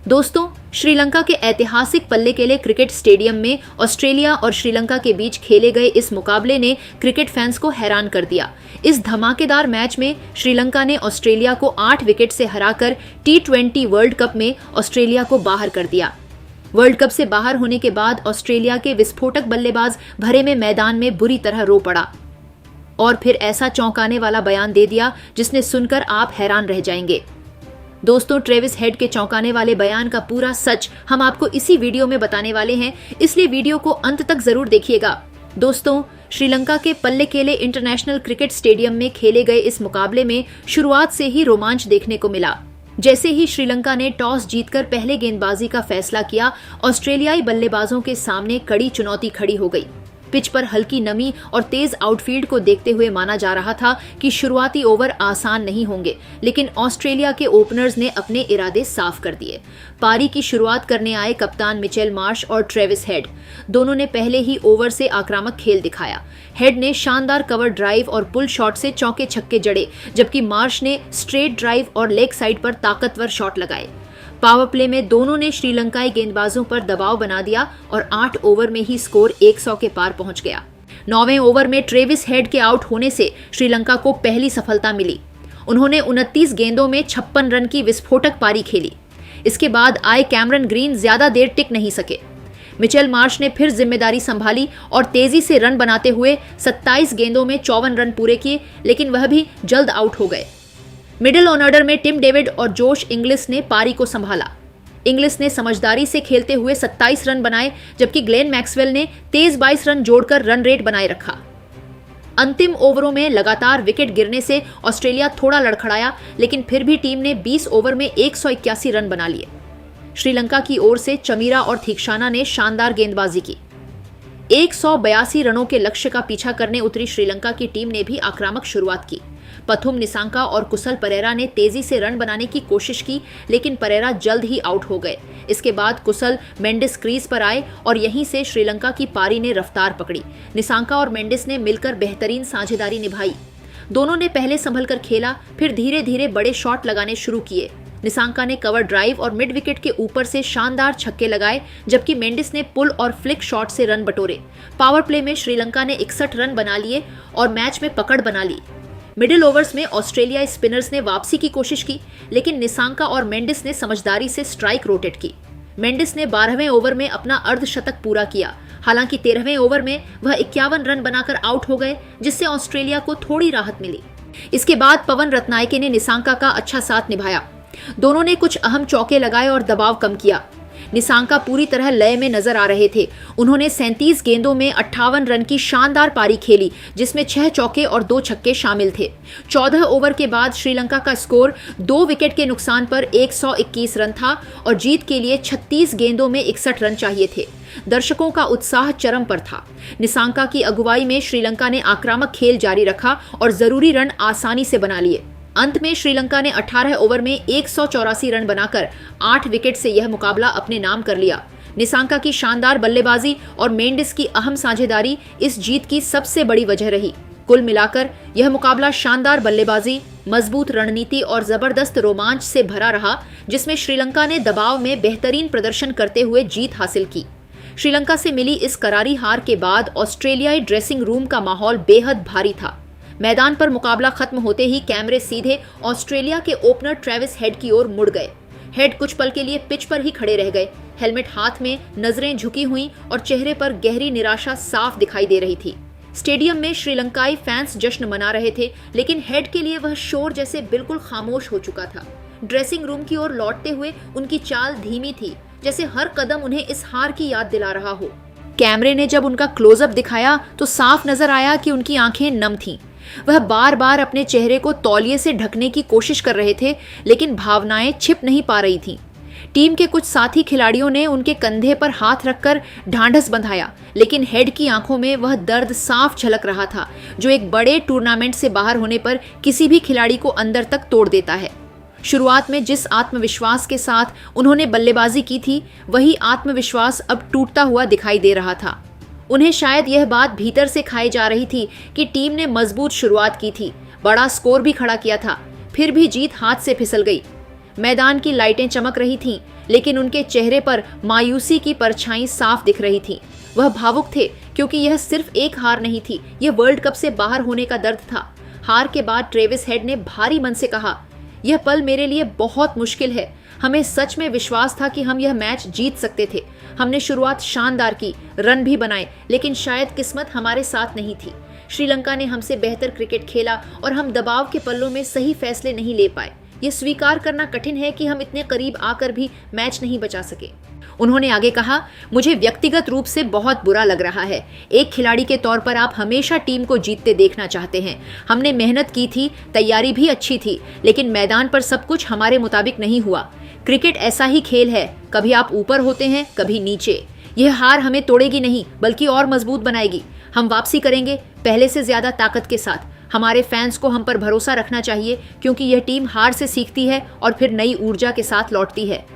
दोस्तों, श्रीलंका के ऐतिहासिक पल्लेकेले क्रिकेट स्टेडियम में ऑस्ट्रेलिया और श्रीलंका के बीच खेले गए इस मुकाबले ने क्रिकेट फैंस को हैरान कर दिया। इस धमाकेदार मैच में श्रीलंका ने ऑस्ट्रेलिया को 8 विकेट से हराकर T20 वर्ल्ड कप में ऑस्ट्रेलिया को बाहर कर दिया। वर्ल्ड कप से बाहर होने के बाद ऑस्ट्रेलिया के विस्फोटक बल्लेबाज भरे में मैदान में बुरी तरह रो पड़ा और फिर ऐसा चौंकाने वाला बयान दे दिया जिसने सुनकर आप हैरान रह जाएंगे। दोस्तों, ट्रेविस हेड के चौंकाने वाले बयान का पूरा सच हम आपको इसी वीडियो में बताने वाले हैं, इसलिए वीडियो को अंत तक जरूर देखिएगा। दोस्तों, श्रीलंका के पल्लेकेले इंटरनेशनल क्रिकेट स्टेडियम में खेले गए इस मुकाबले में शुरुआत से ही रोमांच देखने को मिला। जैसे ही श्रीलंका ने टॉस जीतकर पहले गेंदबाजी का फैसला किया, ऑस्ट्रेलियाई बल्लेबाजों के सामने कड़ी चुनौती खड़ी हो गई। पिच पर हल्की नमी और तेज आउटफील्ड को देखते हुए माना जा रहा था कि शुरुआती ओवर आसान नहीं होंगे, लेकिन ऑस्ट्रेलिया के ओपनर्स ने अपने इरादे साफ कर दिए। पारी की शुरुआत करने आए कप्तान मिचेल मार्श और ट्रेविस हेड। दोनों ने पहले ही ओवर से आक्रामक खेल दिखाया। हेड ने शानदार कवर ड्राइव और पुल शॉट से चौके छक्के जड़े, जबकि मार्श ने स्ट्रेट ड्राइव और लेग साइड पर ताकतवर शॉट लगाए। पावर प्ले में दोनों ने श्रीलंकाई गेंदबाजों पर दबाव बना दिया और 8 ओवर में ही स्कोर 100 के पार पहुंच गया। 9वें ओवर में ट्रेविस हेड के आउट होने से श्रीलंका को पहली सफलता मिली। उन्होंने 29 गेंदों में 56 रन की विस्फोटक पारी खेली। इसके बाद आए कैमरन ग्रीन ज्यादा देर टिक नहीं सके। मिचेल मार्श ने फिर जिम्मेदारी संभाली और तेजी से रन बनाते हुए 27 गेंदों में 54 रन पूरे किए, लेकिन वह भी जल्द आउट हो गए। मिडिल ऑर्डर में टिम डेविड और जोश इंग्लिस ने पारी को संभाला। इंग्लिस ने समझदारी से खेलते हुए 27 रन बनाए, जबकि ग्लेन मैक्सवेल ने तेज 22 रन जोड़कर रन रेट बनाए रखा। अंतिम ओवरों में लगातार विकेट गिरने से ऑस्ट्रेलिया थोड़ा लड़खड़ाया, लेकिन फिर भी टीम ने 20 ओवर में 181 रन बना लिए। श्रीलंका की ओर से चमीरा और थीक्षाना ने शानदार गेंदबाजी की। 182 रनों के लक्ष्य का पीछा करने उतरी श्रीलंका की टीम ने भी आक्रामक शुरुआत की। पथुम निसांका और कुशल परेरा ने तेजी से रन बनाने की कोशिश की, लेकिन परेरा जल्द ही आउट हो गए। इसके बाद कुशल मेंडिस क्रीज पर आए और यहीं से श्रीलंका की पारी ने रफ्तार पकड़ी। निसांका और मेंडिस ने मिलकर बेहतरीन साझेदारी निभाई। दोनों ने पहले संभलकर खेला, फिर धीरे धीरे बड़े शॉट लगाने शुरू किए। निसांका ने कवर ड्राइव और मिड विकेट के ऊपर से शानदार छक्के लगाए, जबकि मेंडिस ने पुल और फ्लिक शॉट से रन बटोरे। पावर प्ले में श्रीलंका ने 61 रन बना लिए और मैच में पकड़ बना ली। मिडिल ओवर्स में ऑस्ट्रेलियाई स्पिनर्स ने वापसी की कोशिश की, लेकिन निसांका और मेंडिस ने समझदारी से स्ट्राइक रोटेट की। मेंडिस ने 12वें ओवर में अपना अर्धशतक पूरा किया। हालांकि 13वें ओवर में वह 51 रन बनाकर आउट हो गए, जिससे ऑस्ट्रेलिया को थोड़ी राहत मिली। इसके बाद पवन रत्नायके ने निसांका का अच्छा साथ निभाया। दोनों ने कुछ अहम चौके लगाए और दबाव कम किया। निसांका पूरी तरह लय में नजर आ रहे थे। उन्होंने 37 गेंदों में 58 रन की शानदार पारी खेली, जिसमें 6 चौके और 2 छक्के शामिल थे। 14 ओवर के बाद श्रीलंका का स्कोर 2 विकेट के नुकसान पर 121 रन था और जीत के लिए 36 गेंदों में 61 रन चाहिए थे। दर्शकों का उत्साह चरम पर था। निसांका की अगुवाई में श्रीलंका ने आक्रामक खेल जारी रखा और जरूरी रन आसानी से बना लिए। अंत में श्रीलंका ने 18 ओवर में 184 रन बनाकर 8 विकेट से यह मुकाबला अपने नाम कर लिया। निसांका की शानदार बल्लेबाजी और मेंडिस की अहम साझेदारी इस जीत की सबसे बड़ी वजह रही। कुल मिलाकर यह मुकाबला शानदार बल्लेबाजी, मजबूत रणनीति और जबरदस्त रोमांच से भरा रहा, जिसमें श्रीलंका ने दबाव में बेहतरीन प्रदर्शन करते हुए जीत हासिल की। श्रीलंका से मिली इस करारी हार के बाद ऑस्ट्रेलियाई ड्रेसिंग रूम का माहौल बेहद भारी था। मैदान पर मुकाबला खत्म होते ही कैमरे सीधे ऑस्ट्रेलिया के ओपनर ट्रेविस हेड की ओर मुड़ गए। हेड कुछ पल के लिए पिच पर ही खड़े रह गए। हेलमेट हाथ में, नजरें झुकी हुई और चेहरे पर गहरी निराशा साफ दिखाई दे रही थी। स्टेडियम में श्रीलंकाई फैंस जश्न मना रहे थे, लेकिन हेड के लिए वह शोर जैसे बिल्कुल खामोश हो चुका था। ड्रेसिंग रूम की ओर लौटते हुए उनकी चाल धीमी थी, जैसे हर कदम उन्हें इस हार की याद दिला रहा हो। कैमरे ने जब उनका क्लोजअप दिखाया तो साफ नजर आया कि उनकी आंखें नम थीं। वह बार बार अपने चेहरे को तौलिए से ढकने की कोशिश कर रहे थे, लेकिन भावनाएं छिप नहीं पा रही थीं। टीम के कुछ साथी खिलाड़ियों ने उनके कंधे पर हाथ रखकर ढांढस बंधाया, लेकिन हेड की आंखों में वह दर्द साफ झलक रहा था, जो एक बड़े टूर्नामेंट से बाहर होने पर किसी भी खिलाड़ी को अंदर तक तोड़ देता है। शुरुआत में जिस आत्मविश्वास के साथ उन्होंने बल्लेबाजी की थी, वही आत्मविश्वास अब टूटता हुआ दिखाई दे रहा था। उन्हें शायद यह बात भीतर से खाई जा रही थी कि टीम ने मजबूत शुरुआत की थी, बड़ा स्कोर भी खड़ा किया था, फिर भी जीत हाथ से फिसल गई। मैदान की लाइटें चमक रही थीं, लेकिन उनके चेहरे पर मायूसी की परछाई साफ दिख रही थी। वह भावुक थे क्योंकि यह सिर्फ एक हार नहीं थी, यह वर्ल्ड कप से बाहर होने का दर्द था। हार के बाद ट्रेविस हेड ने भारी मन से कहा, यह पल मेरे लिए बहुत मुश्किल है। हमें सच में विश्वास था कि हम यह मैच जीत सकते थे। हमने शुरुआत शानदार की, रन भी बनाए, लेकिन शायद किस्मत हमारे साथ नहीं थी। श्रीलंका ने हमसे बेहतर क्रिकेट खेला और हम दबाव के पल्लों में सही फैसले नहीं ले पाए। ये स्वीकार करना कठिन है कि हम इतने करीब आकर भी मैच नहीं बचा सके। उन्होंने आगे कहा, मुझे व्यक्तिगत रूप से बहुत बुरा लग रहा है। एक खिलाड़ी के तौर पर आप हमेशा टीम को जीतते देखना चाहते हैं। हमने मेहनत की थी, तैयारी भी अच्छी थी, लेकिन मैदान पर सब कुछ हमारे मुताबिक नहीं हुआ। क्रिकेट ऐसा ही खेल है, कभी आप ऊपर होते हैं, कभी नीचे। यह हार हमें तोड़ेगी नहीं, बल्कि और मजबूत बनाएगी। हम वापसी करेंगे, पहले से ज्यादा ताकत के साथ। हमारे फैंस को हम पर भरोसा रखना चाहिए, क्योंकि यह टीम हार से सीखती है और फिर नई ऊर्जा के साथ लौटती है।